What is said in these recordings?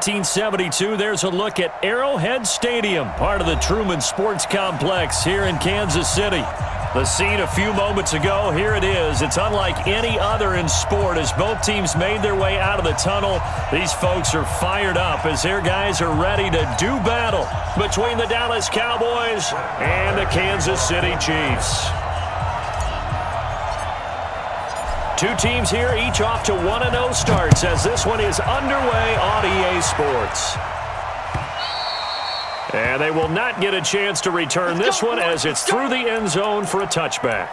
1972, there's a look at Arrowhead Stadium, part of the Truman Sports Complex here in Kansas City. The scene a few moments ago, here it is. It's unlike any other in sport as both teams made their way out of the tunnel. These folks are fired up as their guys are ready to do battle between the Dallas Cowboys and the Kansas City Chiefs. Two teams here, each off to 1-0 starts as this one is underway on EA Sports. And they will not get a chance to return this one as it's through the end zone for a touchback.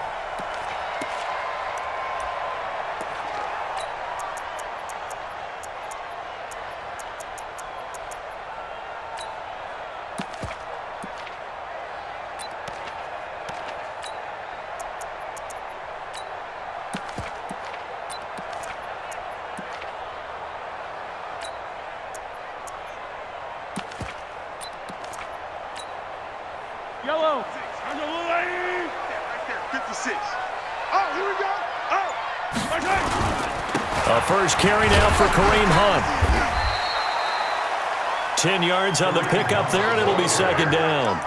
Yellow. On the lane. Right there, 56. Oh, here we go. Oh, right there. A first carry now for Kareem Hunt. 10 yards on the pickup there, and it'll be second down.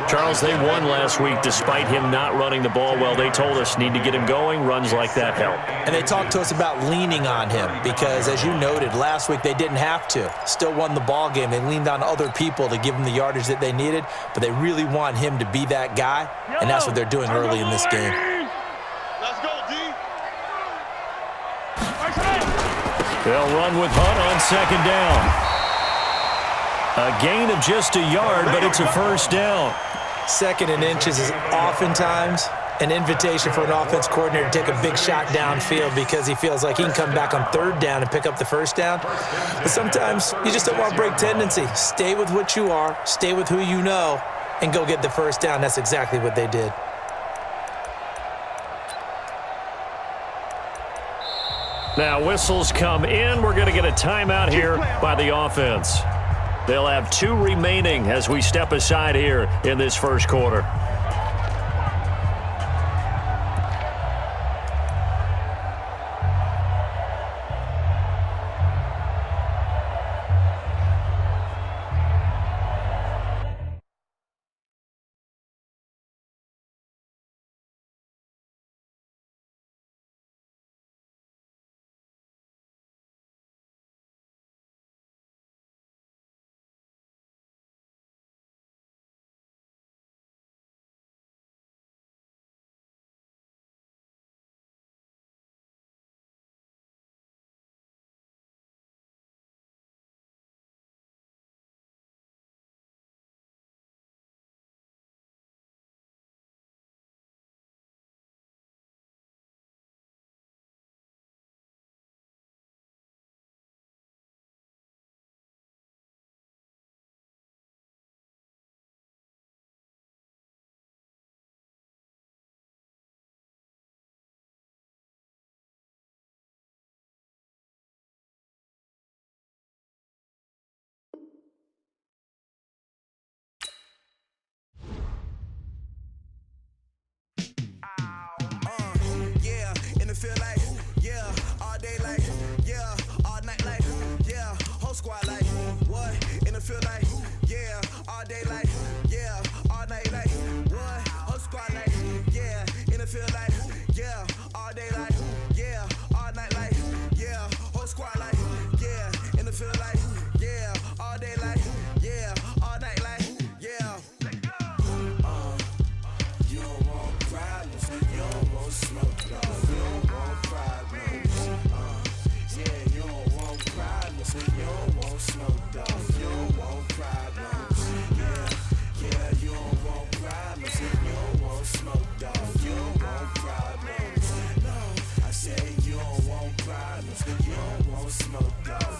Charles, they won last week despite him not running the ball well. They told us need to get him going. Runs like that help. And they talked to us about leaning on him because, as you noted, last week they didn't have to. Still won the ball game. They leaned on other people to give them the yardage that they needed, but they really want him to be that guy, and that's what they're doing early in this game. Let's go, D. They'll run with Hunt on second down. A gain of just a yard, but it's a first down. Second and inches is oftentimes an invitation for an offense coordinator to take a big shot downfield because he feels like he can come back on third down and pick up the first down. But sometimes you just don't want to break tendency. Stay with what you are, stay with who you know, and go get the first down. That's exactly what they did. Now whistles come in. We're going to get a timeout here by the offense. They'll have 2 remaining as we step aside here in this first quarter. Feel like, yeah, all day like, yeah, all night like, yeah, whole squad like, what? In the field like, yeah, all day like, yeah, all night like, what? Whole squad like, yeah, in the field like, yeah, all day like, yeah, all night like, yeah, whole squad like, yeah, in the field like, yeah, all day like, yeah, all night like, yeah. You don't want problems, you don't want smoke, dog. You don't want smoke, dog. You don't want problems. Yeah, you don't want problems. You don't want smoke, dog. You don't want problems. No, I said you don't want problems. You don't want smoke, dog.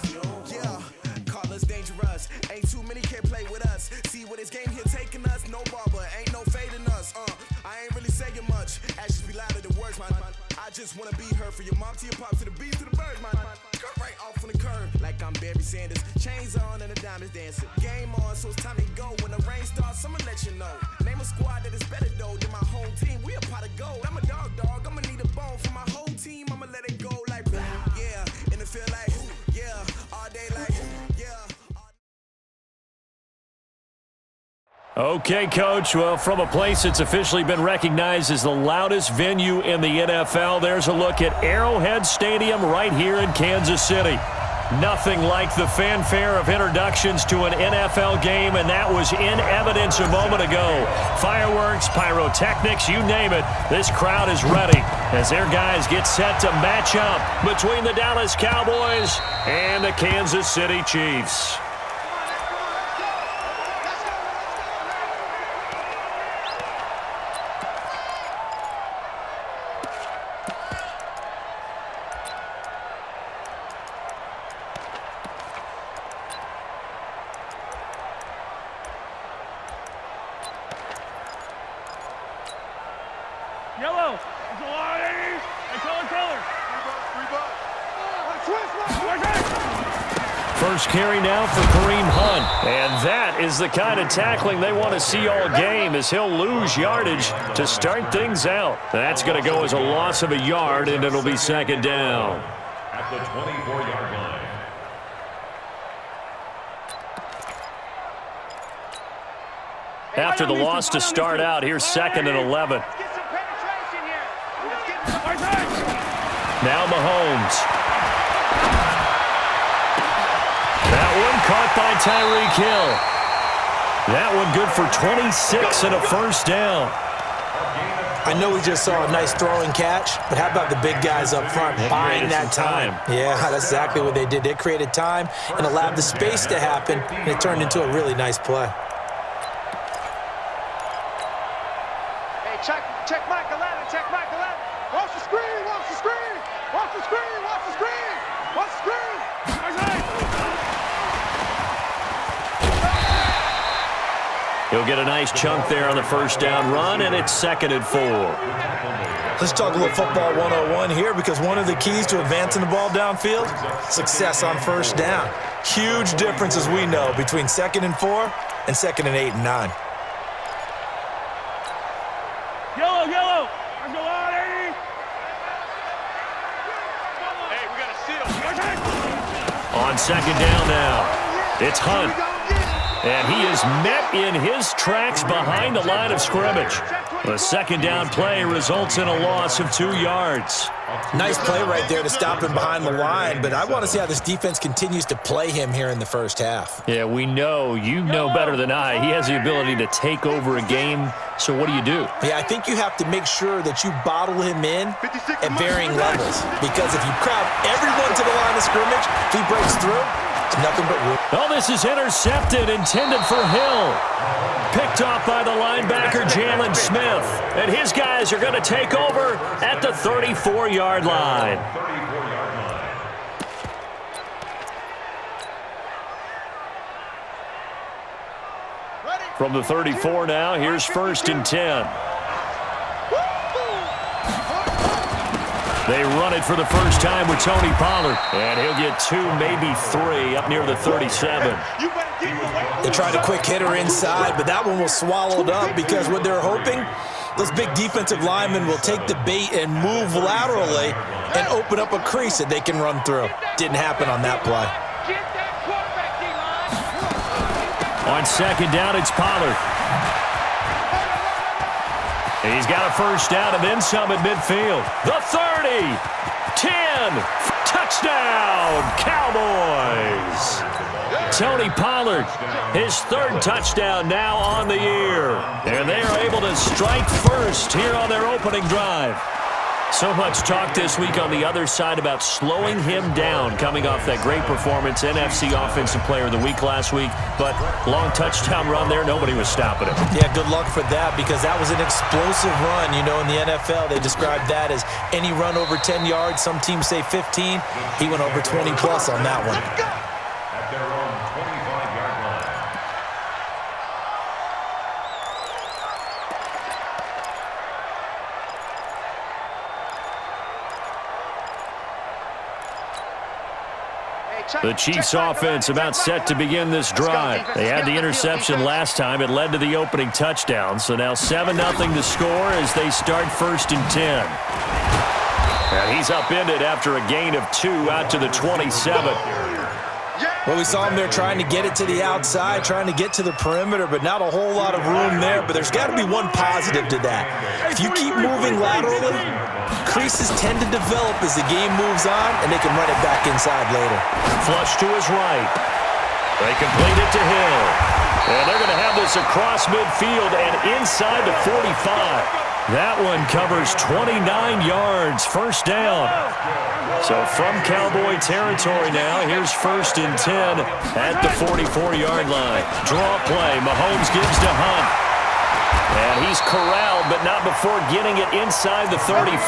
Yeah, call us dangerous. Ain't too many can play with us. See what this game here taking us? No barber, ain't no fading us. I ain't really saying much. Actions be louder than words, man. I just wanna be heard from your mom to your pop to the beat to the birds, man. Cut right off on the curb like I'm Barry Sanders. Chains on and the diamonds dancing. Game on, so it's time to go. When the rain starts, I'ma let you know. Name a squad that is better though than my home team. We a pot of gold. I'm a dog. I'ma need a bone for my whole team. I'ma let it go like, yeah. In the field like, yeah. All day like, yeah. Okay, Coach. Well, from a place that's officially been recognized as the loudest venue in the NFL, there's a look at Arrowhead Stadium right here in Kansas City. Nothing like the fanfare of introductions to an NFL game, and that was in evidence a moment ago. Fireworks, pyrotechnics, you name it, this crowd is ready as their guys get set to match up between the Dallas Cowboys and the Kansas City Chiefs. Yellow. There's a lot of these. Hey, color. First carry now for Kareem Hunt. And that is the kind of tackling they want to see all game, as he'll lose yardage to start things out. That's going to go as a loss of a yard, and it'll be second down. At the 24-yard line. After the loss to start out, here's second and 11. Now Mahomes. That one caught by Tyreek Hill. That one good for 26 and a first down. I know we just saw a nice throwing catch, but how about the big guys up front buying that time? Yeah, that's exactly what they did. They created time and allowed the space to happen, and it turned into a really nice play. Hey, check Mike 11. Watch the screen. Watch the screen. He'll get a nice chunk there on the first down run, and it's second and 4. Let's talk a little football 101 here, because one of the keys to advancing the ball downfield, success on first down. Huge difference, as we know, between 2nd and 4 and 2nd and 8 and 9. Yellow. There's a lot of these. Hey, we got a steal. On second down now, it's Hunt. And he is met in his tracks behind the line of scrimmage. The second down play results in a loss of 2 yards. Nice play right there to stop him behind the line, but I want to see how this defense continues to play him here in the first half. Yeah, we know, you know better than I, he has the ability to take over a game. So what do you do? Yeah, I think you have to make sure that you bottle him in at varying levels, because if you crowd everyone to the line of scrimmage, if he breaks through, it's nothing but room. Oh, this is intercepted, intended for Hill. Picked off by the linebacker, Jalen Smith. And his guys are going to take over at the 34-yard line. From the 34 now, here's first and 10. They run it for the first time with Tony Pollard. And he'll get 2, maybe 3 up near the 37. They tried a quick hitter inside, but that one was swallowed up, because what they're hoping, those big defensive linemen will take the bait and move laterally and open up a crease that they can run through. Didn't happen on that play. On second down, it's Pollard. He's got a first down and then some at midfield. The 30, 10, touchdown, Cowboys. Tony Pollard, his 3rd touchdown now on the year. And they are able to strike first here on their opening drive. So much talk this week on the other side about slowing him down, coming off that great performance, NFC Offensive Player of the Week last week. But long touchdown run there, nobody was stopping him. Yeah, good luck for that, because that was an explosive run. You know, in the NFL, they describe that as any run over 10 yards. Some teams say 15. He went over 20-plus on that one. At their own 25-yard line. The Chiefs offense about set to begin this drive. They had the interception last time. It led to the opening touchdown. So now 7-0 to score as they start first and 10. And he's upended after a gain of 2 out to the 27. Well, we saw him there trying to get it to the outside, trying to get to the perimeter, but not a whole lot of room there. But there's got to be one positive to that. If you keep moving laterally, creases tend to develop as the game moves on, and they can run it back inside later. Flush to his right. They complete it to Hill. And they're going to have this across midfield and inside the 45. That one covers 29 yards, first down. So from Cowboy territory now, here's 1st and 10 at the 44-yard line. Draw play, Mahomes gives to Hunt. And he's corralled, but not before getting it inside the 35.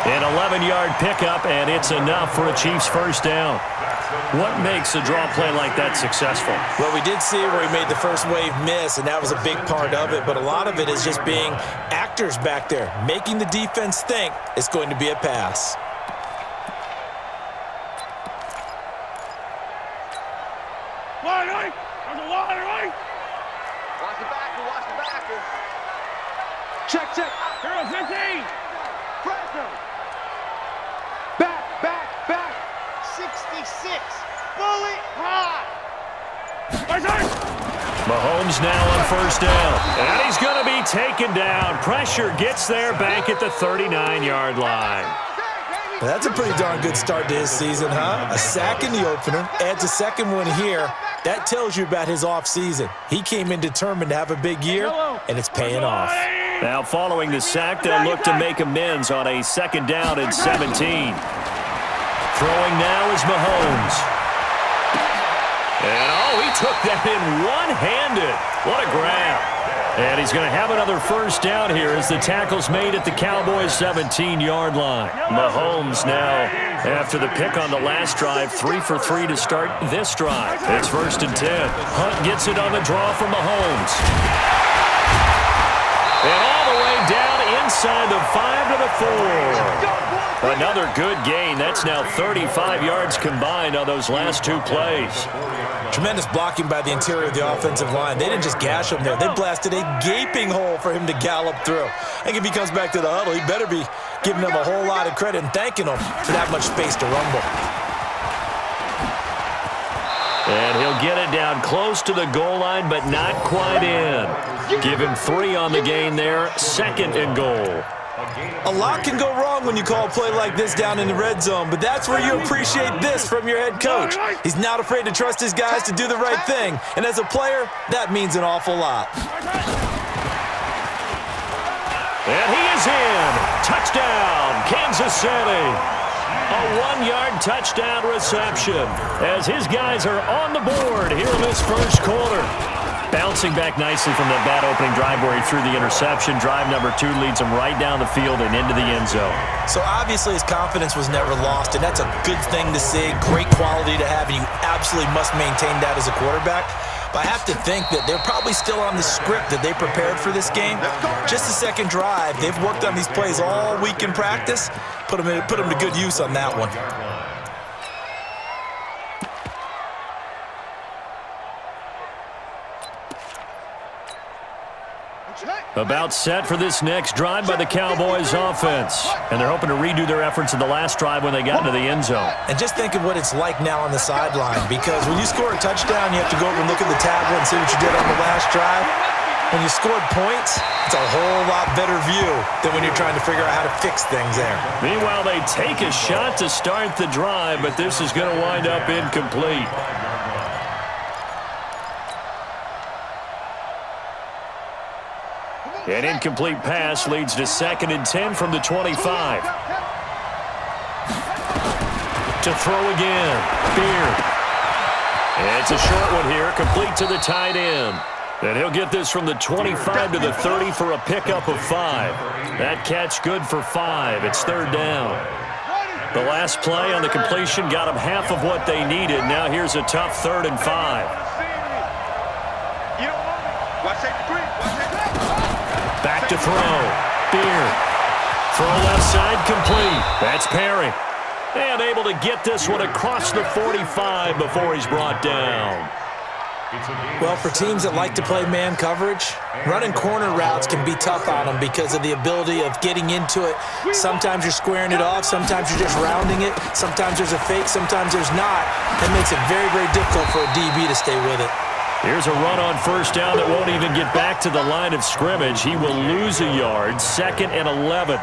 An 11-yard pickup, and it's enough for a Chiefs first down. What makes a draw play like that successful? Well, we did see where he made the first wave miss, and that was a big part of it. But a lot of it is just being actors back there, making the defense think it's going to be a pass. Wide right. There's a wide right. Watch the backer, watch the backer. Check. Hero 15. Fresno. Back. 66. Bully high. Mahomes now on first down. And he's going to be taken down. Pressure gets there back at the 39-yard line. That's a pretty darn good start to his season, huh? A sack in the opener, adds a second one here. That tells you about his offseason. He came in determined to have a big year, and it's paying off. Now following the sack, they'll look to make amends on a 2nd down and 17. Throwing now is Mahomes. And, he took that in one-handed. What a grab. And he's going to have another first down here as the tackle's made at the Cowboys' 17-yard line. Mahomes now, after the pick on the last drive, 3 for 3 to start this drive. It's 1st and 10. Hunt gets it on the draw from Mahomes. And all the way down inside the 5 to the 4. Another good gain. That's now 35 yards combined on those last 2 plays. Tremendous blocking by the interior of the offensive line. They didn't just gash him there. They blasted a gaping hole for him to gallop through. I think if he comes back to the huddle, he better be giving them a whole lot of credit and thanking them for that much space to rumble. And he'll get it down close to the goal line, but not quite in. Give him 3 on the gain there. 2nd and goal. A lot can go wrong when you call a play like this down in the red zone, but that's where you appreciate this from your head coach. He's not afraid to trust his guys to do the right thing, and as a player, that means an awful lot. And he is in. Touchdown, Kansas City. A 1-yard touchdown reception as his guys are on the board here in this first quarter. Bouncing back nicely from that bad opening drive where he threw the interception. Drive number 2 leads him right down the field and into the end zone. So obviously his confidence was never lost, and that's a good thing to see. Great quality to have, and you absolutely must maintain that as a quarterback. But I have to think that they're probably still on the script that they prepared for this game. Just the 2nd drive. They've worked on these plays all week in practice. Put them to good use on that one. About set for this next drive by the Cowboys offense. And they're hoping to redo their efforts in the last drive when they got into the end zone. And just think of what it's like now on the sideline, because when you score a touchdown, you have to go over and look at the tablet and see what you did on the last drive. When you scored points, it's a whole lot better view than when you're trying to figure out how to fix things there. Meanwhile, they take a shot to start the drive, but this is going to wind up incomplete. An incomplete pass leads to 2nd and 10 from the 25. To throw again. Beard. It's a short one here, complete to the tight end. And he'll get this from the 25 to the 30 for a pickup of 5. That catch good for 5. It's 3rd down. The last play on the completion got them half of what they needed. Now here's a tough 3rd and 5. Back to throw. Beard. Throw left side complete. That's Perry. And able to get this one across the 45 before he's brought down. Well, for teams that like to play man coverage, running corner routes can be tough on them because of the ability of getting into it. Sometimes you're squaring it off. Sometimes you're just rounding it. Sometimes there's a fake. Sometimes there's not. That makes it very, very difficult for a DB to stay with it. Here's a run on first down that won't even get back to the line of scrimmage. He will lose a yard, 2nd and 11.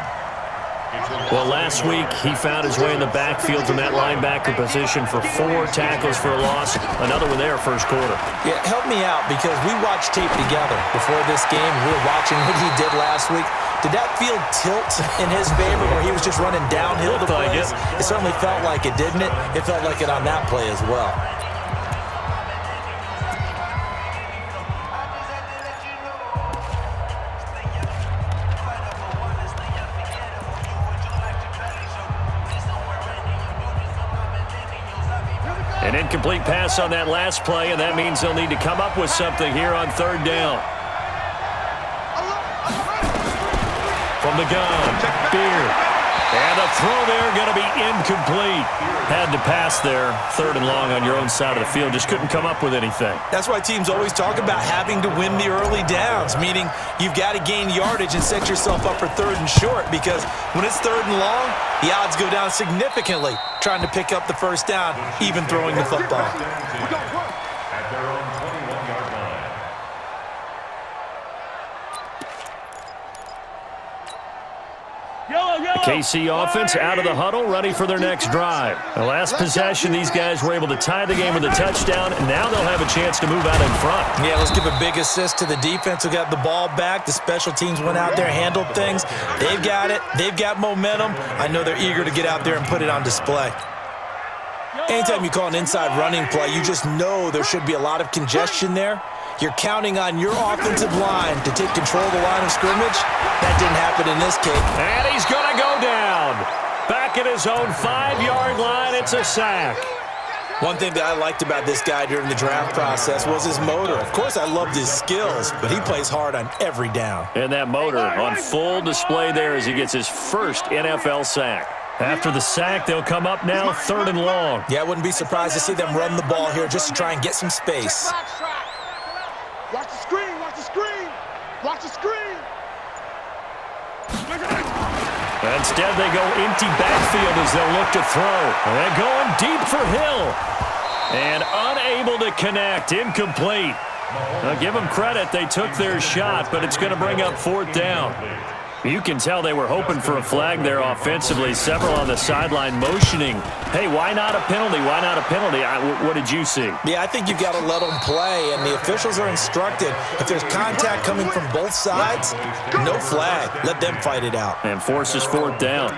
Well, last week he found his way in the backfield from that linebacker position for 4 tackles for a loss. Another one there first quarter. Yeah, help me out because we watched tape together before this game. We were watching what he did last week. Did that field tilt in his favor where he was just running downhill to plays? It certainly felt like it, didn't it? It felt like it on that play as well. An incomplete pass on that last play, and that means they'll need to come up with something here on 3rd down. From the gun, Beard. And the throw there going to be incomplete. Had to pass there, 3rd and long on your own side of the field. Just couldn't come up with anything. That's why teams always talk about having to win the early downs, meaning you've got to gain yardage and set yourself up for 3rd and short, because when it's 3rd and long, the odds go down significantly trying to pick up the first down, even throwing the football. At their own 21-yard line. KC offense out of the huddle, ready for their next drive. The last possession, these guys were able to tie the game with a touchdown, and now they'll have a chance to move out in front. Yeah, let's give a big assist to the defense who got the ball back. The special teams went out there, handled things. They've got it. They've got momentum. I know they're eager to get out there and put it on display. Anytime you call an inside running play, you just know there should be a lot of congestion there. You're counting on your offensive line to take control of the line of scrimmage. That didn't happen in this case. And he's going to go down. Back at his own 5-yard line, it's a sack. One thing that I liked about this guy during the draft process was his motor. Of course, I loved his skills, but he plays hard on every down. And that motor on full display there as he gets his first NFL sack. After the sack, they'll come up now 3rd and long. Yeah, I wouldn't be surprised to see them run the ball here just to try and get some space. Watch the screen, watch the screen, watch the screen. Instead, they go empty backfield as they'll look to throw. They're going deep for Hill. And unable to connect, incomplete. Now, give them credit, they took their shot, but it's going to bring up 4th down. You can tell they were hoping for a flag there offensively. Several on the sideline motioning. Hey, why not a penalty? Why not a penalty? What did you see? Yeah, I think you've got to let them play, and the officials are instructed. If there's contact coming from both sides, no flag. Let them fight it out. And forces 4th down.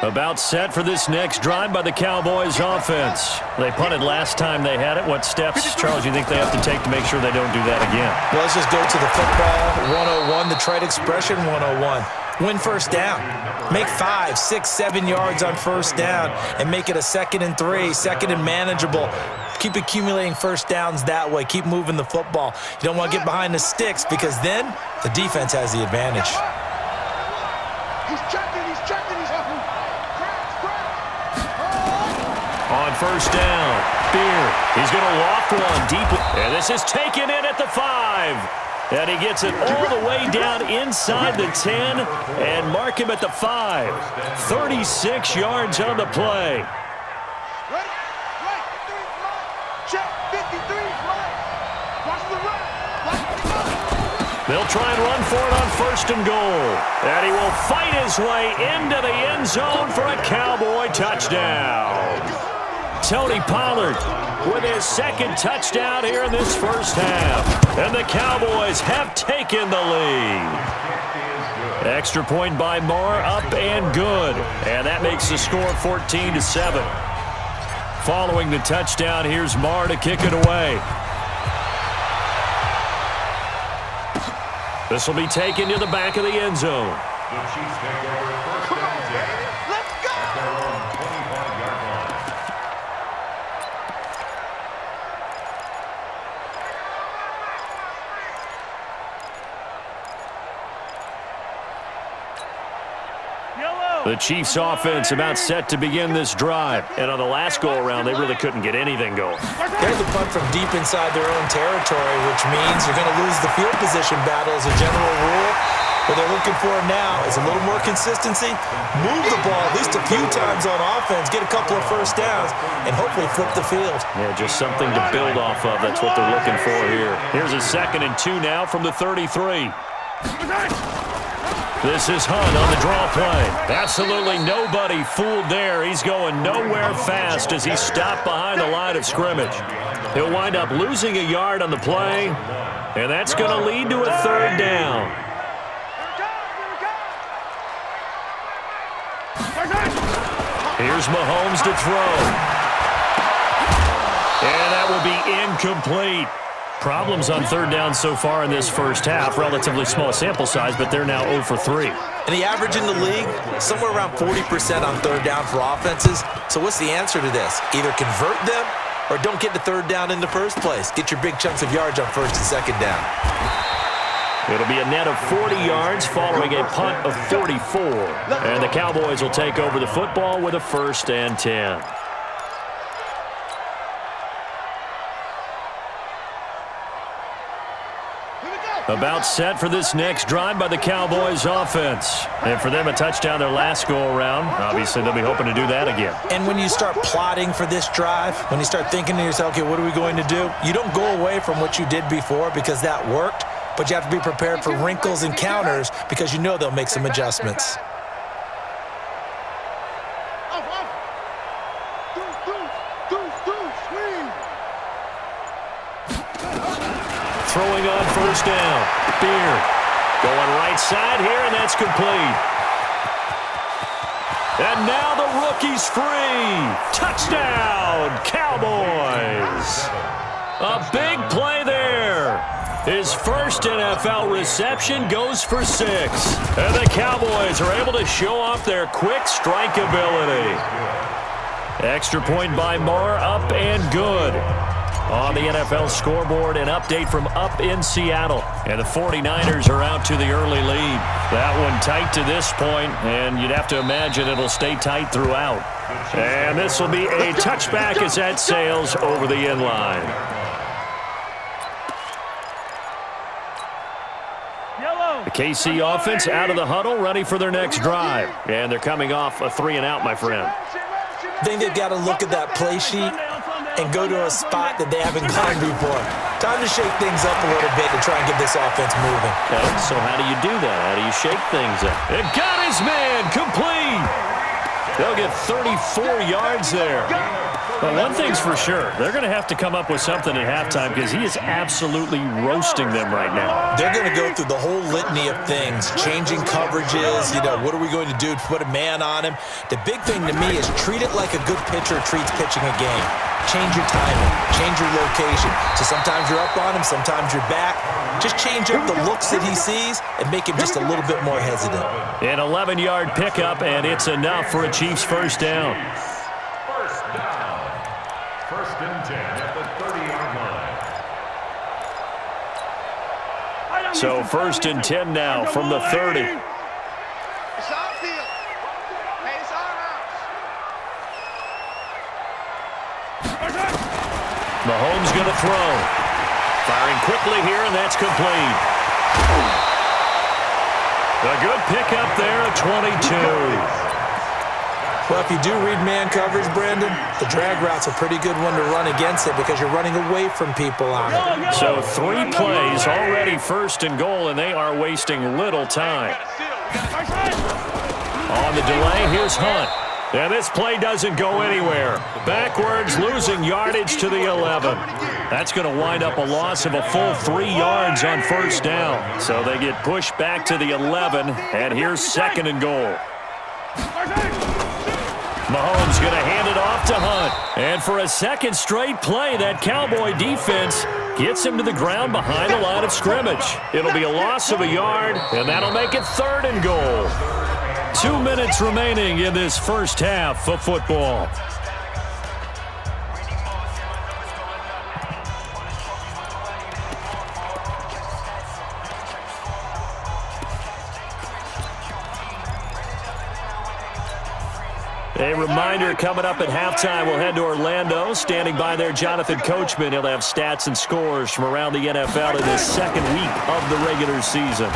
About set for this next drive by the Cowboys offense. They punted last time they had it. What steps, Charles, you think they have to take to make sure they don't do that again? Well, let's just go to the football 101, the trade expression 101. Win first down. Make 5, 6, 7 yards on first down and make it a 2nd and 3, 2nd and manageable. Keep accumulating first downs that way. Keep moving the football. You don't want to get behind the sticks because then the defense has the advantage. He's checking, he's checking, he's On first down, Beard. He's going to loft one deep. And this is taken in at the 5. And he gets it all the way down inside the 10 and mark him at the 5. 36 yards on the play. Ready? Right. Check. 53. Right. Watch the right. They'll try and run for it on 1st and goal. And he will fight his way into the end zone for a Cowboy touchdown. Tony Pollard with his 2nd touchdown here in this first half. And the Cowboys have taken the lead. Extra point by Moore, up and good. And that makes the score 14-7. Following the touchdown, here's Moore to kick it away. This will be taken to the back of the end zone. The Chiefs take over first down 10. Let's go. At their own 25-yard line. Yellow. The Chiefs offense about set to begin this drive. And on the last go-around, they really couldn't get anything going. There's a punt from deep inside their own territory, which means you're going to lose the field position battle as a general rule. What they're looking for now is a little more consistency, move the ball at least a few times on offense, get a couple of first downs, and hopefully flip the field. Yeah, just something to build off of. That's what they're looking for here. Here's a 2nd and 2 now from the 33. This is Hunt on the draw play. Absolutely nobody fooled there. He's going nowhere fast as he's stopped behind the line of scrimmage. He'll wind up losing a yard on the play, and that's going to lead to a 3rd down. Here's Mahomes to throw. And that will be incomplete. Problems on 3rd down so far in this first half. Relatively small sample size, but they're now 0 for 3. And the average in the league, somewhere around 40% on 3rd down for offenses. So what's the answer to this? Either convert them or don't get to 3rd down in the first place. Get your big chunks of yards on 1st and 2nd down. It'll be a net of 40 yards following a punt of 44. And the Cowboys will take over the football with a 1st and 10. About set for this next drive by the Cowboys offense. And for them, a touchdown their last go-around. Obviously, they'll be hoping to do that again. And when you start plotting for this drive, when you start thinking to yourself, okay, what are we going to do? You don't go away from what you did before because that worked, but you have to be prepared for wrinkles and counters because you know they'll make some adjustments. Throwing on 1st down. Beard going right side here, and that's complete. And now the rookie's free. Touchdown, Cowboys. A big play there. His first NFL reception goes for 6. And the Cowboys are able to show off their quick strike ability. Extra point by Moore, up and good. On the NFL scoreboard, an update from up in Seattle. And the 49ers are out to the early lead. That one tight to this point, and you'd have to imagine it'll stay tight throughout. And this will be a touchback as that sails over the end line. The KC offense out of the huddle, ready for their next drive. And they're coming off a 3-and-out, my friend. I think they've got to look at that play sheet and go to a spot that they haven't gone before. Time to shake things up a little bit to try and get this offense moving. Okay, so how do you do that? How do you shake things up? It got his man complete. They'll get 34 yards there. But one thing's for sure, they're going to have to come up with something at halftime because he is absolutely roasting them right now. They're going to go through the whole litany of things, changing coverages, what are we going to do to put a man on him? The big thing to me is treat it like a good pitcher treats pitching a game. Change your timing, change your location. So sometimes you're up on him, sometimes you're back. Just change up the looks that he sees and make him just a little bit more hesitant. An 11-yard pickup, and it's enough for a Chiefs 1st down. First and 10 at the 30-yard line. So 1st and 10 now from the 30. It's on field. Hey, it's our house. Mahomes going to throw. Firing quickly here, and that's complete. A good pickup there at 22. Well, if you do read man coverage, Brandon, the drag route's a pretty good one to run against it because you're running away from people on it. So 3 plays, already 1st and goal, and they are wasting little time. On the delay, here's Hunt. And this play doesn't go anywhere. Backwards, losing yardage to the 11. That's going to wind up a loss of a full 3 yards on 1st down. So they get pushed back to the 11, and here's 2nd and goal. Mahomes going to hand it off to Hunt. And for a 2nd straight play, that Cowboy defense gets him to the ground behind the line of scrimmage. It'll be a loss of a yard, and that'll make it 3rd and goal. 2 minutes remaining in this first half of football. A reminder coming up at halftime, we'll head to Orlando. Standing by there, Jonathan Coachman. He'll have stats and scores from around the NFL in this second week of the regular season.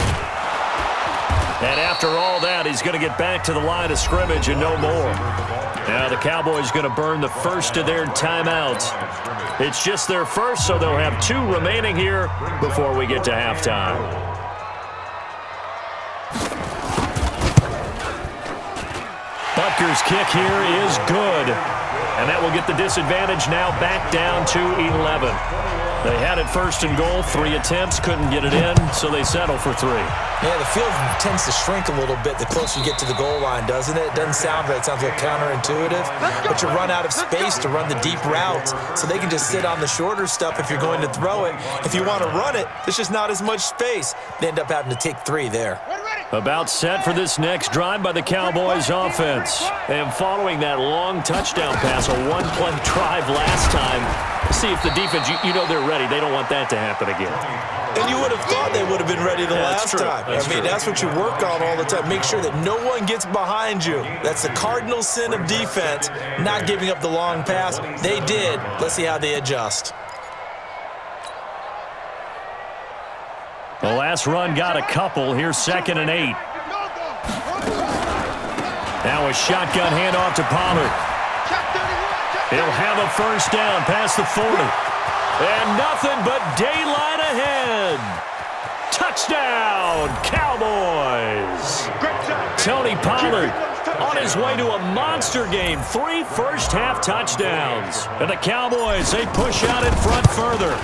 And after all that, he's going to get back to the line of scrimmage and no more. Now the Cowboys going to burn the first of their timeouts. It's just their first, so they'll have 2 remaining here before we get to halftime. Butker's kick here is good. And that will get the disadvantage now back down to 11. They had it first and goal, 3 attempts, couldn't get it in, so they settle for 3. Yeah, the field tends to shrink a little bit the closer you get to the goal line, doesn't it? It doesn't sound right. It sounds a little counterintuitive. But you run out of space to run the deep routes, so they can just sit on the shorter stuff if you're going to throw it. If you want to run it, there's just not as much space. They end up having to take 3 there. About set for this next drive by the Cowboys offense. And following that long touchdown pass, a one-play drive last time, see if the defense, you know they're ready. They don't want that to happen again. And you would have thought they would have been ready the last time. That's what you work on all the time. Make sure that no one gets behind you. That's the cardinal sin of defense, not giving up the long pass. They did. Let's see how they adjust. The last run got a couple. Here's 2nd and 8. Now a shotgun handoff to Pollard. He'll have a first down past the 40. And nothing but daylight ahead. Touchdown, Cowboys. Tony Pollard on his way to a monster game. 3 first-half touchdowns. And the Cowboys, they push out in front further.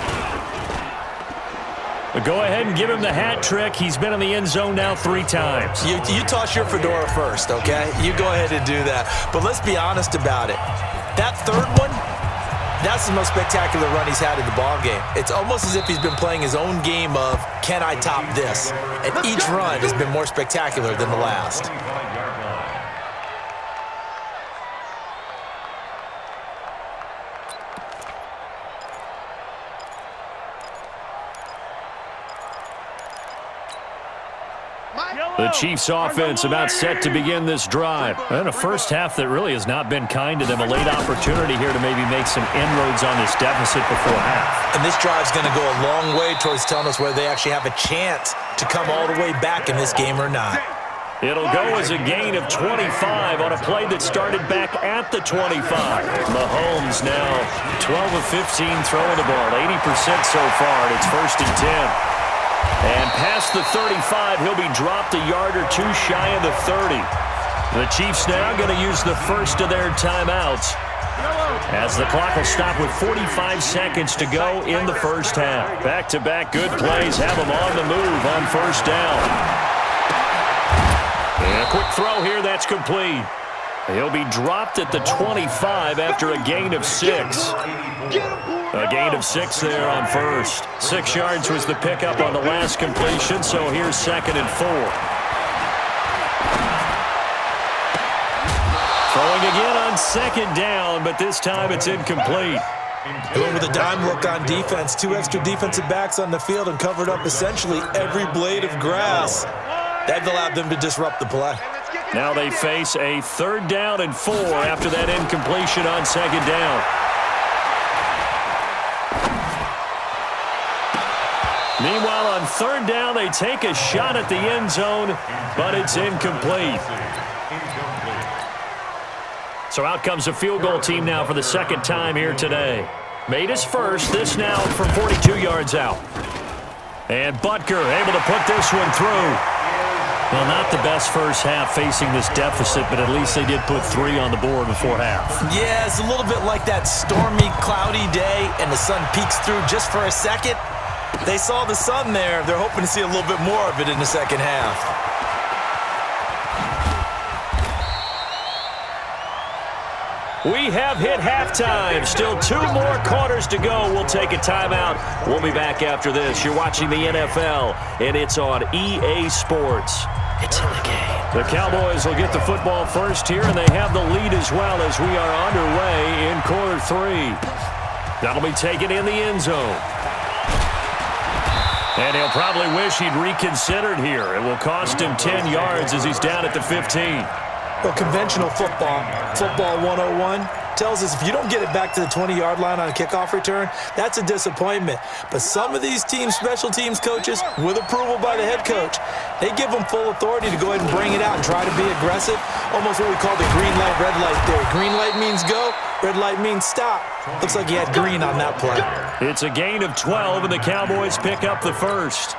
But go ahead and give him the hat trick. He's been in the end zone now 3 times. You toss your fedora first, okay? You go ahead and do that. But let's be honest about it. That third one, that's the most spectacular run he's had in the ballgame. It's almost as if he's been playing his own game of, can I top this? And each run has been more spectacular than the last. The Chiefs offense about set to begin this drive. And a first half that really has not been kind to them. A late opportunity here to maybe make some inroads on this deficit before half. And this drive's going to go a long way towards telling us whether they actually have a chance to come all the way back in this game or not. It'll go as a gain of 25 on a play that started back at the 25. Mahomes now 12 of 15 throwing the ball, 80% so far, and it's 1st and 10. And past the 35, he'll be dropped a yard or 2 shy of the 30. The Chiefs now going to use the first of their timeouts as the clock will stop with 45 seconds to go in the first half. Back-to-back good plays have them on the move on first down. And a quick throw here, that's complete. He'll be dropped at the 25 after a gain of 6. A gain of 6 there on first. 6 yards was the pickup on the last completion, so here's 2nd and 4. Throwing again on 2nd down, but this time it's incomplete. He went with a dime look on defense. 2 extra defensive backs on the field and covered up essentially every blade of grass. That allowed them to disrupt the play. Now they face a 3rd down and 4 after that incompletion on 2nd down. Meanwhile, on 3rd down, they take a shot at the end zone, but it's incomplete. So out comes a field goal team now for the 2nd time here today. Made his first, this now from 42 yards out. And Butker able to put this one through. Well, not the best first half facing this deficit, but at least they did put 3 on the board before half. Yeah, it's a little bit like that stormy, cloudy day, and the sun peeks through just for a second. They saw the sun there. They're hoping to see a little bit more of it in the second half. We have hit halftime. Still 2 more quarters to go. We'll take a timeout. We'll be back after this. You're watching the NFL, and it's on EA Sports. It's in the game. The Cowboys will get the football first here, and they have the lead as well as we are underway in quarter 3. That'll be taken in the end zone. And he'll probably wish he'd reconsidered here. It will cost him 10 yards as he's down at the 15. Well, conventional football 101, tells us if you don't get it back to the 20-yard line on a kickoff return, that's a disappointment. But some of these teams, special teams coaches, with approval by the head coach, they give them full authority to go ahead and bring it out and try to be aggressive, almost what we call the green light, red light theory. Green light means go, red light means stop. Looks like he had green on that play. It's a gain of 12, and the Cowboys pick up the first.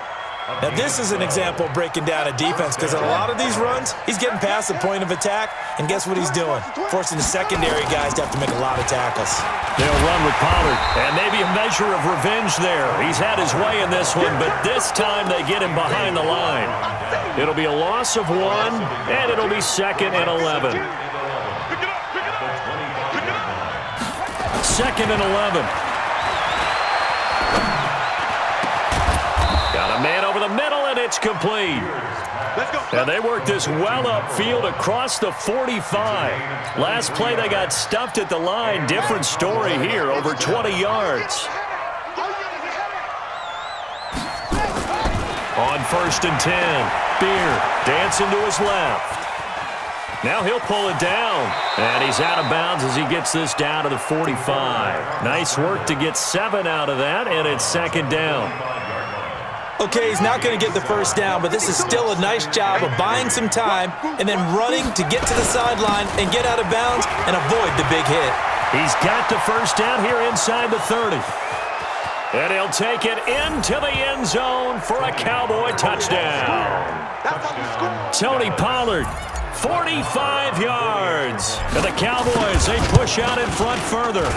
Now, this is an example of breaking down a defense because in a lot of these runs, he's getting past the point of attack, and guess what he's doing? Forcing the secondary guys to have to make a lot of tackles. They'll run with Pollard, and maybe a measure of revenge there. He's had his way in this one, but this time they get him behind the line. It'll be a loss of 1, and it'll be 2nd and 11. 2nd and 11. Got a man over the middle, and it's complete. And they work this well upfield across the 45. Last play, they got stuffed at the line. Different story here, over 20 yards. On 1st and 10, Beard dancing to his left. Now he'll pull it down, and he's out of bounds as he gets this down to the 45. Nice work to get 7 out of that, and it's 2nd down. Okay, he's not going to get the first down, but this is still a nice job of buying some time and then running to get to the sideline and get out of bounds and avoid the big hit. He's got the first down here inside the 30. And he'll take it into the end zone for a Cowboy touchdown. Tony Pollard, 45 yards. And the Cowboys, they push out in front further.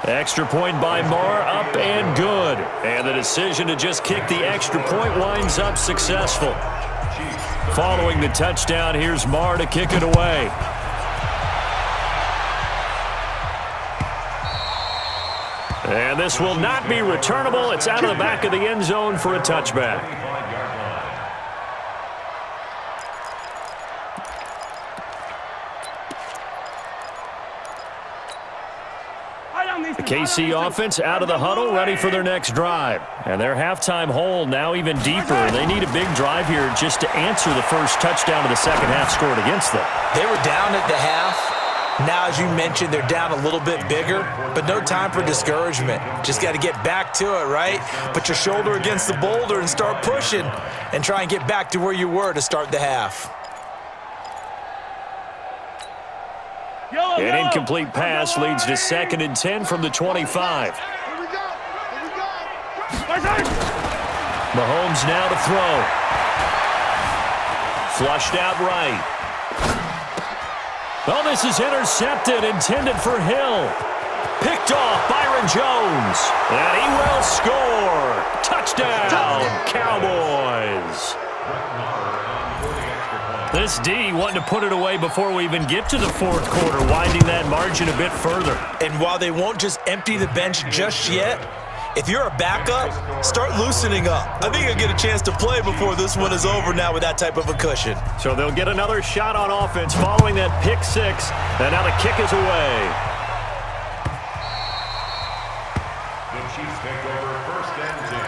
Extra point by Marr, up and good. And the decision to just kick the extra point winds up successful. Following the touchdown, here's Marr to kick it away. And this will not be returnable. It's out of the back of the end zone for a touchback. The KC offense out of the huddle, ready for their next drive. And their halftime hole now even deeper. They need a big drive here just to answer the first touchdown of the second half scored against them. They were down at the half. Now, as you mentioned, they're down a little bit bigger, but no time for discouragement. Just got to get back to it, right? Put your shoulder against the boulder and start pushing and try and get back to where you were to start the half. An incomplete pass leads to 2nd and 10 from the 25. Mahomes now to throw. Flushed out right. Oh, this is intercepted, intended for Hill. Picked off Byron Jones. And he will score. Touchdown, Cowboys. This D wanting to put it away before we even get to the fourth quarter, winding that margin a bit further. And while they won't just empty the bench just yet, if you're a backup, start loosening up. I think you'll get a chance to play before this one is over now with that type of a cushion. So they'll get another shot on offense following that pick 6, and now the kick is away. The Chiefs take over 1st and 10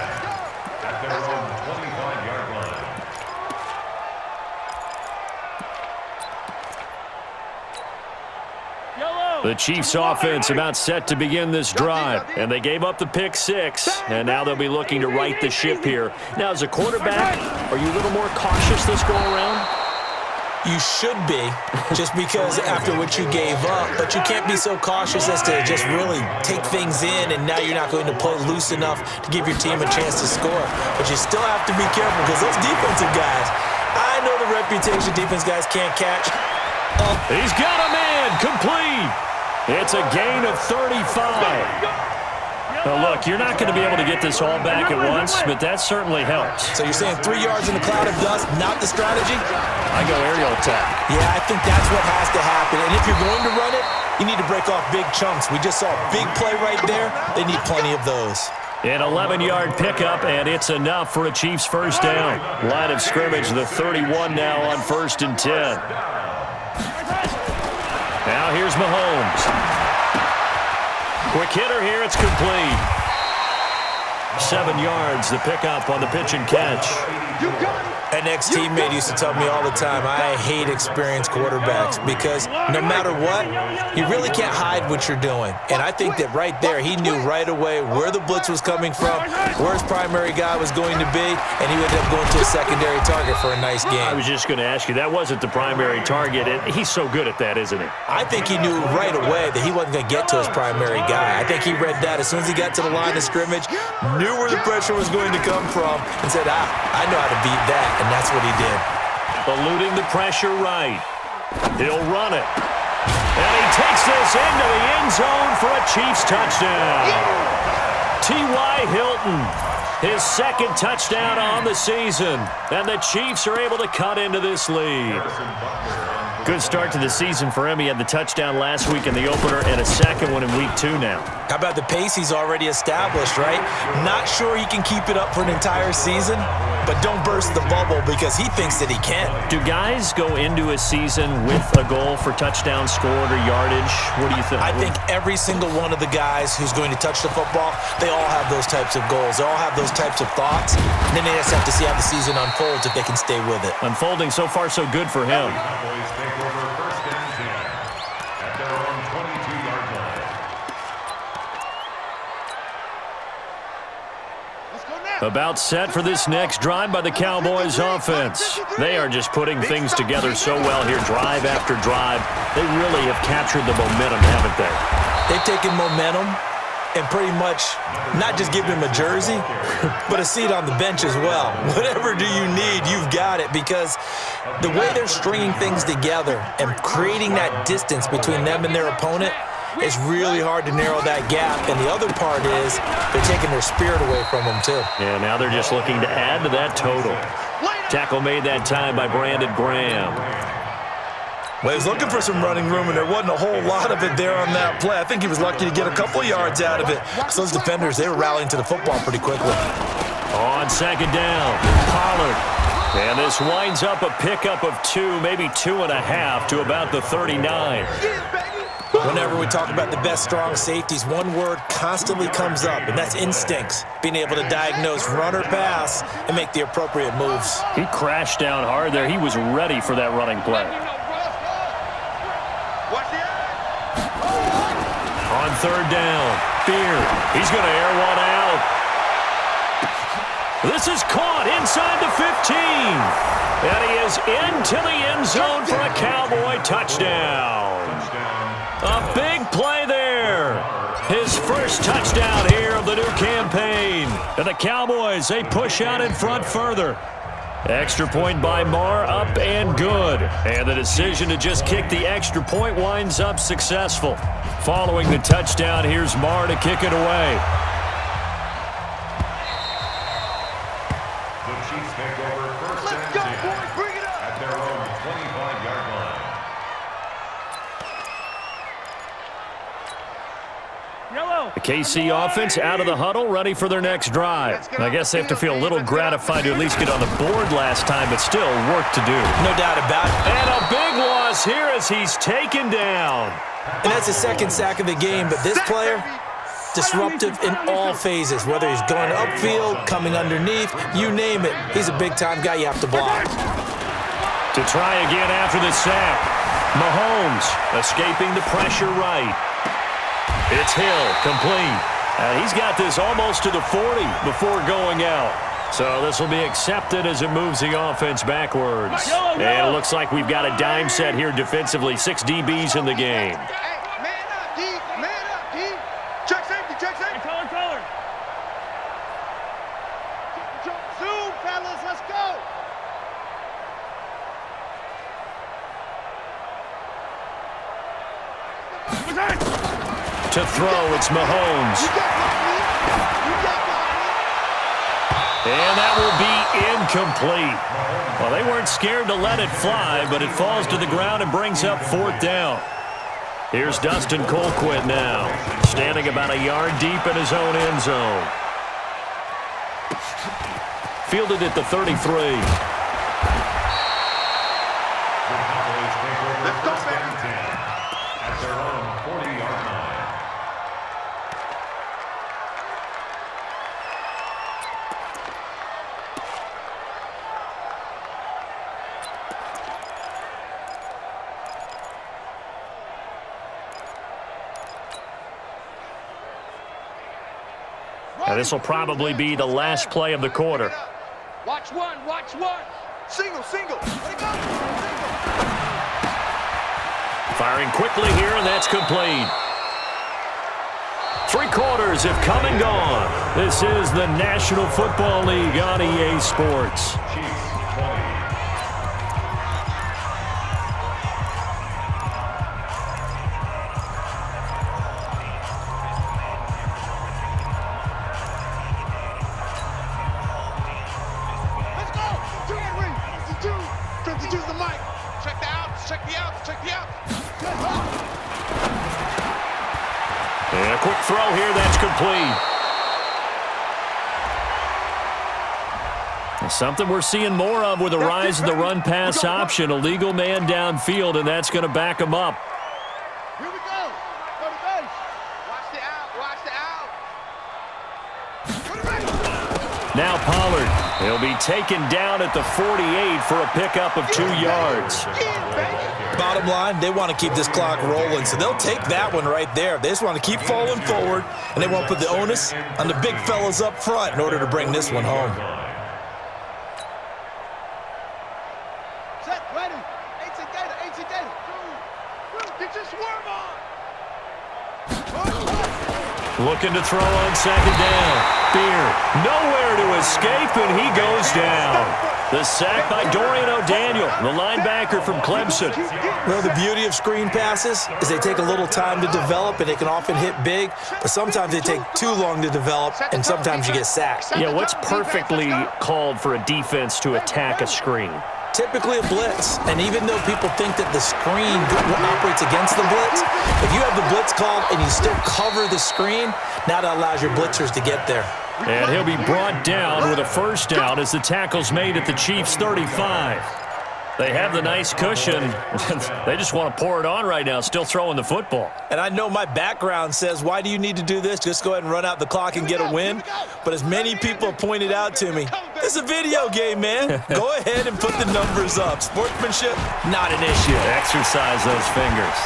at their own 25-yard line. The Chiefs offense about set to begin this drive, and they gave up the pick 6, and now they'll be looking to right the ship here. Now, as a quarterback, are you a little more cautious this go around? You should be, just because after what you gave up, but you can't be so cautious as to just really take things in, and now you're not going to play loose enough to give your team a chance to score. But you still have to be careful because those defensive guys, I know the reputation defense guys can't catch. He's got a man, complete. It's a gain of 35. Now, look, you're not going to be able to get this all back at once, but that certainly helps. So you're saying 3 yards in a cloud of dust, not the strategy? I go aerial attack. Yeah, I think that's what has to happen. And if you're going to run it, you need to break off big chunks. We just saw a big play right there. They need plenty of those. An 11-yard pickup, and it's enough for a Chiefs first down. Line of scrimmage, the 31 now on 1st and 10. Now here's Mahomes. Quick hitter here, it's complete. 7 yards, the pickup on the pitch and catch. You got it. An ex-teammate used to tell me all the time, I hate experienced quarterbacks because no matter what, you really can't hide what you're doing. And I think that right there, he knew right away where the blitz was coming from, where his primary guy was going to be, and he ended up going to a secondary target for a nice game. I was just going to ask you, that wasn't the primary target. He's so good at that, isn't he? I think he knew right away that he wasn't going to get to his primary guy. I think he read that as soon as he got to the line of scrimmage, knew where the pressure was going to come from, and said, I know how to beat that. And that's what he did. Eluding the pressure right. He'll run it. And he takes this into the end zone for a Chiefs touchdown. T.Y. Hilton, his second touchdown on the season. And the Chiefs are able to cut into this lead. Good start to the season for him. He had the touchdown last week in the opener and a second one in week 2 now. How about the pace he's already established, right? Not sure he can keep it up for an entire season, but don't burst the bubble because he thinks that he can. Do guys go into a season with a goal for touchdown scored or yardage? What do you think? I think every single one of the guys who's going to touch the football, they all have those types of goals. They all have those types of thoughts. And then they just have to see how the season unfolds if they can stay with it. Unfolding so far so good for him. Cowboys take over first and 10 at their own 22-yard line. Let's go now. About set for this next drive by the Cowboys offense. They are just putting things together so well here, drive after drive. They really have captured the momentum, haven't they? They've taken momentum and pretty much not just give him a jersey, but a seat on the bench as well. Whatever do you need, you've got it, because the way they're stringing things together and creating that distance between them and their opponent, it's really hard to narrow that gap. And the other part is they're taking their spirit away from them too. Yeah, now they're just looking to add to that total. Tackle made that time by Brandon Graham. Well, he was looking for some running room, and there wasn't a whole lot of it there on that play. I think he was lucky to get a couple yards out of it. So those defenders, they were rallying to the football pretty quickly. On second down, Pollard. And this winds up a pickup of 2, maybe 2.5 to about the 39. Whenever we talk about the best strong safeties, one word constantly comes up, and that's instincts. Being able to diagnose run or pass and make the appropriate moves. He crashed down hard there. He was ready for that running play. On third down, Beard. He's going to air one out. This is caught inside the 15. And he is into the end zone for a Cowboy touchdown. A big play there. His first touchdown here of the new campaign. And the Cowboys, they push out in front further. Extra point by Marr, up and good. And the decision to just kick the extra point winds up successful. Following the touchdown, here's Marr to kick it away. The Chiefs take over first and 10 at their own 25-yard line. The KC offense out of the huddle, ready for their next drive. I guess they have to feel a little gratified to at least get on the board last time, but still work to do. No doubt about it. And a big loss here as he's taken down. And that's the second sack of the game, but this player, disruptive in all phases, whether he's going upfield, coming underneath, you name it. He's a big-time guy you have to block. To try again after the sack. Mahomes escaping the pressure right. It's Hill, complete. He's got this almost to the 40 before going out. So this will be accepted as it moves the offense backwards. And it looks like we've got a dime set here defensively. 6 DBs in the game. Hey, man up, D. Man up, D. Check safety, check safety. Color. Zoom, fellas, let's go. To throw, it's Mahomes. And that will be incomplete. Well, they weren't scared to let it fly, but it falls to the ground and brings up 4th down. Here's Dustin Colquitt now, standing about a yard deep in his own end zone. Fielded at the 33. Now, this will probably be the last play of the quarter. Watch one, watch one. Single, single. Let it go. Single. Firing quickly here, and that's complete. 3 quarters have come and gone. This is the National Football League on EA Sports. And a quick throw here, that's complete. Something we're seeing more of with the rise of the run-pass option. A legal man downfield, and that's going to back him up. Here we go. Go to base. Watch the out. Watch the out. Go to base. Now Pollard. He'll be taken down at the 48 for a pickup of 2 yards. Bottom line, they want to keep this clock rolling, so they'll take that one right there. They just want to keep falling forward, and they won't put the onus on the big fellas up front in order to bring this one home. Set, ready. 18 Gator, 18 Gator. Get your swerve on. Looking to throw on second down. Beer, nowhere to escape, and he goes down. The sack by Dorian O'Daniel, the linebacker from Clemson. Well, the beauty of screen passes is they take a little time to develop, and they can often hit big, but sometimes they take too long to develop, and sometimes you get sacked. Yeah, what's perfectly called for a defense to attack a screen? Typically a blitz, and even though people think that the screen operates against the blitz, if you have the blitz called and you still cover the screen, now that allows your blitzers to get there. And he'll be brought down with a first down as the tackle's made at the Chiefs' 35. They have the nice cushion. They just want to pour it on right now, still throwing the football. And I know my background says, why do you need to do this? Just go ahead and run out the clock and get a win. But as many people have pointed out to me, it's a video game, man. Go ahead and put the numbers up. Sportsmanship, not an issue. Exercise those fingers.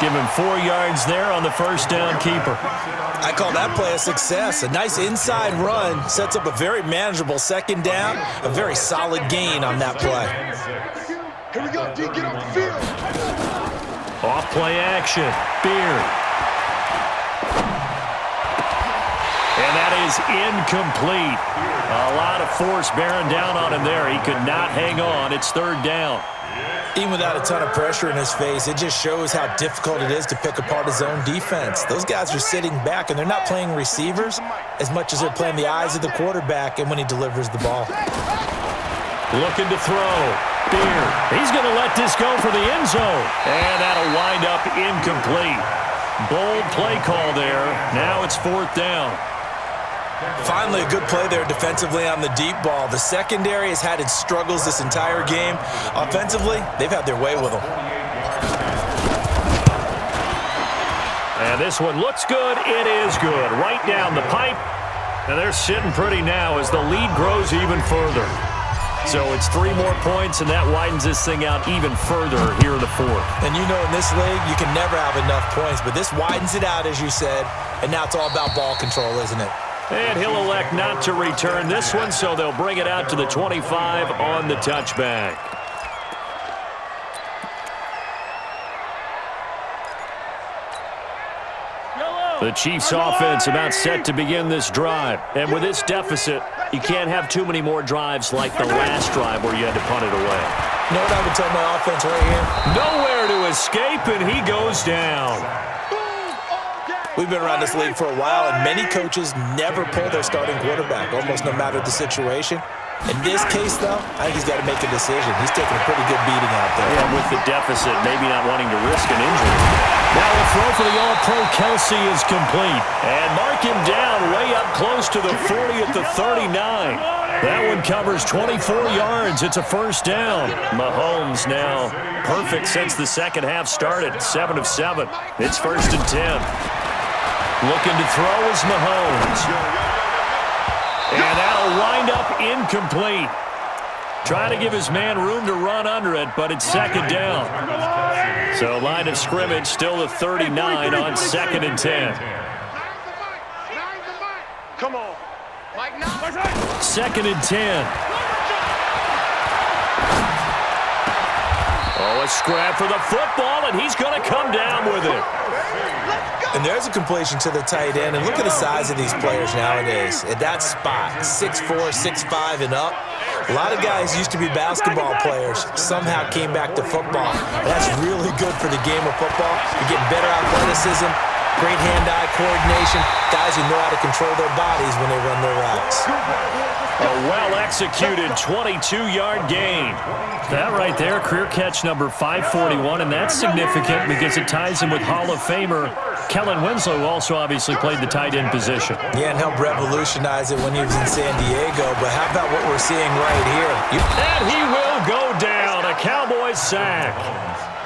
Give him 4 yards there on the first down keeper. I call that play a success. A nice inside run sets up a very manageable second down, a very solid gain on that play. Here we go, D. Get off the field. Off play action. Beard. And that is incomplete. A lot of force bearing down on him there. He could not hang on. It's third down. Even without a ton of pressure in his face, it just shows how difficult it is to pick apart his own defense. Those guys are sitting back, and they're not playing receivers as much as they're playing the eyes of the quarterback and when he delivers the ball. Looking to throw. Beard. He's going to let this go for the end zone. And that'll wind up incomplete. Bold play call there. Now it's fourth down. Finally, a good play there defensively on the deep ball. The secondary has had its struggles this entire game. Offensively, they've had their way with them. And this one looks good. It is good. Right down the pipe. And they're sitting pretty now as the lead grows even further. So it's 3 more points, and that widens this thing out even further here in the fourth. And you know in this league, you can never have enough points, but this widens it out, as you said, and now it's all about ball control, isn't it? And he'll elect not to return this one, so they'll bring it out to the 25 on the touchback. The Chiefs offense about set to begin this drive. And with this deficit, you can't have too many more drives like the last drive where you had to punt it away. You know what I would tell my offense right here? Nowhere to escape, and he goes down. We've been around this league for a while, and many coaches never pull their starting quarterback, almost no matter the situation. In this case, though, I think he's got to make a decision. He's taking a pretty good beating out there. Yeah, with the deficit, maybe not wanting to risk an injury. Now a throw for the All-Pro Kelsey is complete. And mark him down way up close to the 40 at the 39. That one covers 24 yards. It's a first down. Mahomes now perfect since the second half started. 7 of 7. It's first and 10. Looking to throw is Mahomes. And that'll wind up incomplete. Trying to give his man room to run under it, but it's second down. So line of scrimmage still the 39 on second and 10. Come on. Mike, now. 2nd and 10. Oh, a scrap for the football, and he's going to come down with it. And there's a completion to the tight end. And look at the size of these players nowadays. At that spot, 6'4", 6'5", and up. A lot of guys used to be basketball players, somehow came back to football. That's really good for the game of football. You get better athleticism, great hand-eye coordination, guys who know how to control their bodies when they run their routes. A well-executed 22-yard gain. That right there, career catch number 541, and that's significant because it ties him with Hall of Famer Kellen Winslow, who also obviously played the tight end position. Yeah, and helped revolutionize it when he was in San Diego. But how about what we're seeing right here? And he will go down, a Cowboys sack.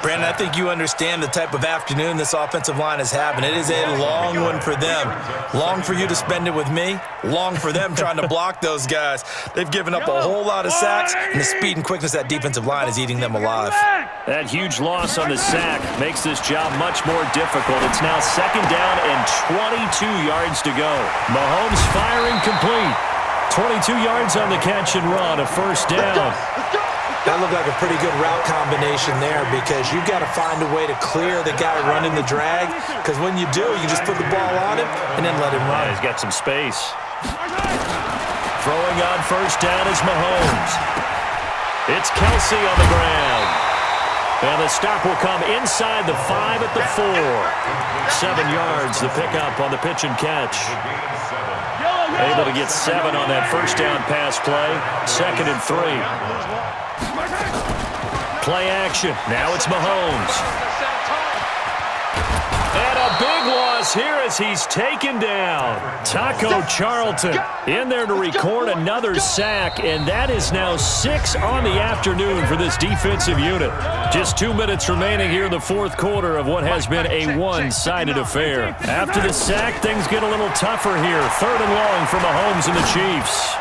Brandon, I think you understand the type of afternoon this offensive line is having. It is a long one for them. Long for you to spend it with me. Long for them trying to block those guys. They've given up a whole lot of sacks, and the speed and quickness of that defensive line is eating them alive. That huge loss on the sack makes this job much more difficult. It's now 2nd down and 22 yards to go. Mahomes firing complete. 22 yards on the catch and run, a 1st down. That looked like a pretty good route combination there because you've got to find a way to clear the guy running the drag, because when you do, you just put the ball on him and then let him run. Yeah, he's got some space. Throwing on 1st down is Mahomes. It's Kelsey on the ground. And the stop will come inside the 5 at the 4. 7 yards, the pickup on the pitch and catch. Able to get 7 on that 1st down pass play. 2nd and 3. Play action. Now it's Mahomes. And a big loss here as he's taken down. Taco Charlton in there to record another sack, and that is now 6 on the afternoon for this defensive unit. Just 2 minutes remaining here in the 4th quarter of what has been a one-sided affair. After the sack, things get a little tougher here. 3rd and long for Mahomes and the Chiefs.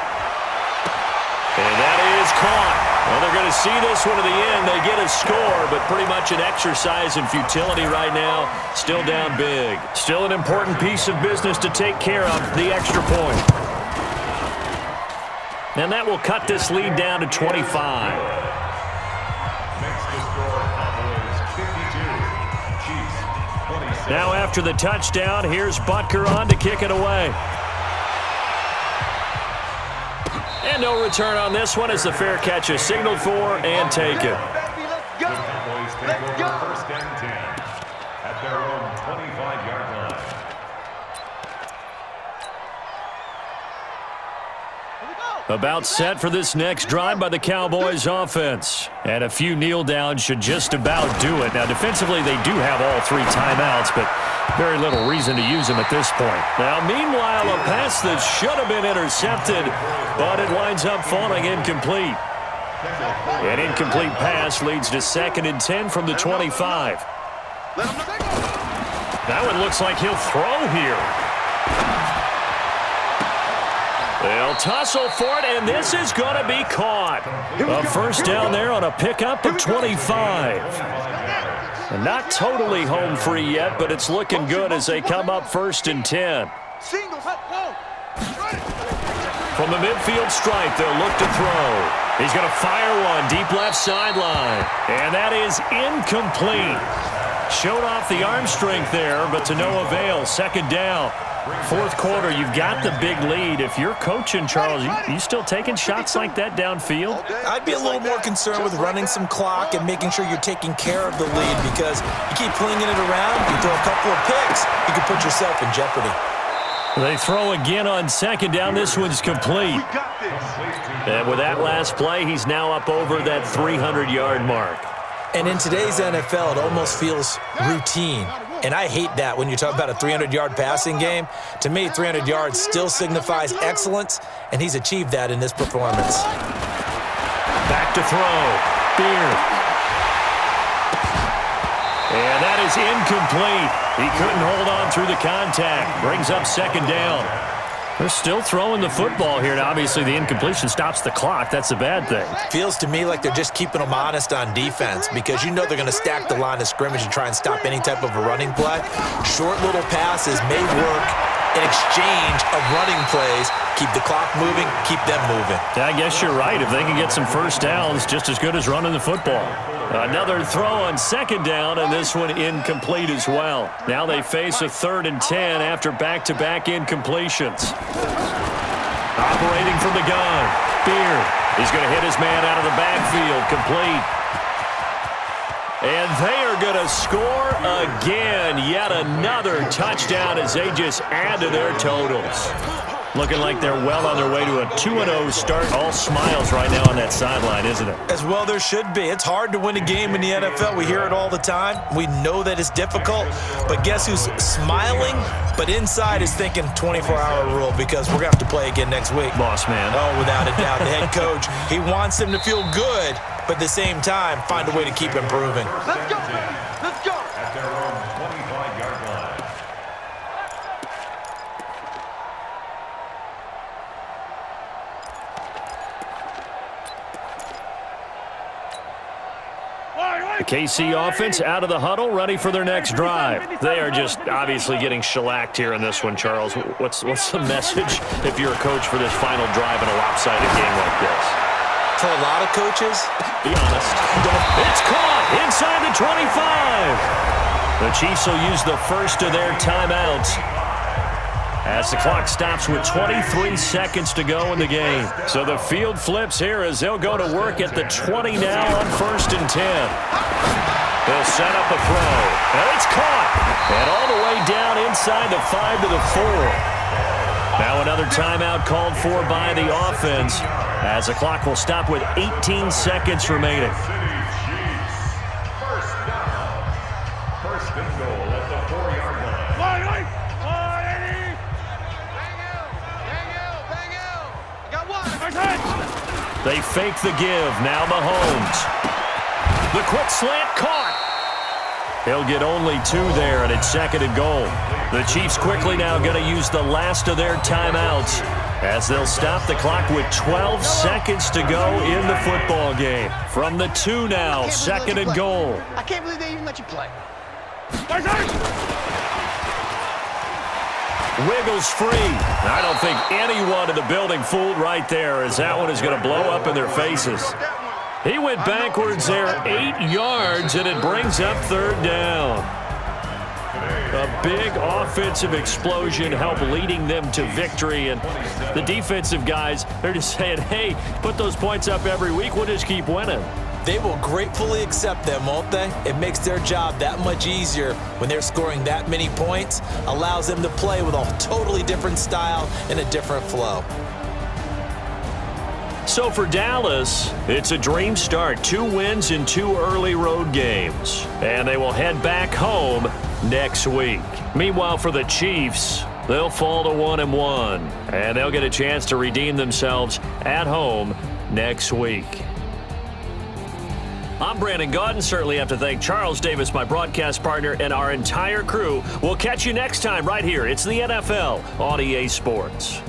And that is caught. Well, they're going to see this one to the end. They get a score, but pretty much an exercise in futility right now. Still down big. Still an important piece of business to take care of, the extra point. And that will cut this lead down to 25. Now after the touchdown, here's Butker on to kick it away. And no return on this one as the fair catch is signaled for and taken. Cowboys take over 1st and 10 at their own 25-yard line. About set for this next drive by the Cowboys offense. And a few kneel downs should just about do it. Now defensively they do have all 3 timeouts, but very little reason to use them at this point. Now meanwhile, a pass that should have been intercepted, but it winds up falling incomplete. An incomplete pass leads to 2nd and 10 from the 25. That one looks like he'll throw here. They'll tussle for it, and this is going to be caught. A 1st down there on a pickup of 25. And not totally home free yet, but it's looking good as they come up 1st and 10. From the midfield stripe, they'll look to throw. He's going to fire one deep left sideline. And that is incomplete. Showed off the arm strength there, but to no avail. 2nd down. 4th quarter, you've got the big lead. If you're coaching, Charles, you still taking shots like that downfield? I'd be a little more concerned with running some clock and making sure you're taking care of the lead, because you keep flinging it around, you throw a couple of picks, you can put yourself in jeopardy. They throw again on 2nd down. This one's complete. And with that last play, he's now up over that 300-yard mark. And in today's NFL, it almost feels routine. And I hate that when you talk about a 300-yard passing game. To me, 300 yards still signifies excellence, and he's achieved that in this performance. Back to throw. Beard. And that is incomplete. He couldn't hold on through the contact. Brings up 2nd down. They're still throwing the football here, and obviously the incompletion stops the clock. That's a bad thing. Feels to me like they're just keeping them honest on defense, because you know they're going to stack the line of scrimmage and try and stop any type of a running play. Short little passes may work in exchange of running plays. Keep the clock moving, keep them moving. I guess you're right. If they can get some first downs, just as good as running the football. Another throw on second down, and this one incomplete as well. Now they face a 3rd and 10 after back-to-back incompletions. Operating from the gun, Beard. He's going to hit his man out of the backfield, complete. And they are going to score again. Yet another touchdown as they just add to their totals. Looking like they're well on their way to a 2-0 start. All smiles right now on that sideline, isn't it? As well there should be. It's hard to win a game in the NFL. We hear it all the time. We know that it's difficult. But guess who's smiling? But inside is thinking 24-hour rule because we're going to have to play again next week. Boss man. Oh, without a doubt. The head coach, he wants them to feel good, but at the same time, find a way to keep improving. Let's go. Let's go. At their own 25-yard line. The KC offense out of the huddle, ready for their next drive. They are just obviously getting shellacked here in this one, Charles. What's the message if you're a coach for this final drive in a lopsided game like this? For a lot of coaches, be honest. It's caught inside the 25. The Chiefs will use the first of their timeouts as the clock stops with 23 seconds to go in the game. So the field flips here as they'll go to work at the 20 now on 1st and 10. They'll set up a throw. And it's caught. And all the way down inside the 5 to the 4. Now another timeout called for by the offense as the clock will stop with 18 seconds remaining. First down. First and goal at the 4-yard line. They fake the give. Now Mahomes. The quick slant caught. He'll get only 2 there, and it's 2nd and goal. The Chiefs quickly now going to use the last of their timeouts as they'll stop the clock with 12 seconds to go in the football game. From the 2 now, 2nd and goal. I can't believe they even let you play. Wiggles free. I don't think anyone in the building fooled right there as that one is going to blow up in their faces. He went backwards there 8 yards, and it brings up 3rd down. A big offensive explosion helped leading them to victory, and the defensive guys, they're just saying, hey, put those points up every week, we'll just keep winning. they will gratefully accept them, won't they? It makes their job that much easier when they're scoring that many points, allows them to play with a totally different style and a different flow. So for Dallas, it's a dream start. 2 wins in 2 early road games. And they will head back home next week. Meanwhile, for the Chiefs, they'll fall to 1-1. And they'll get a chance to redeem themselves at home next week. I'm Brandon Gaudin. Certainly have to thank Charles Davis, my broadcast partner, and our entire crew. We'll catch you next time right here. It's the NFL on EA Sports.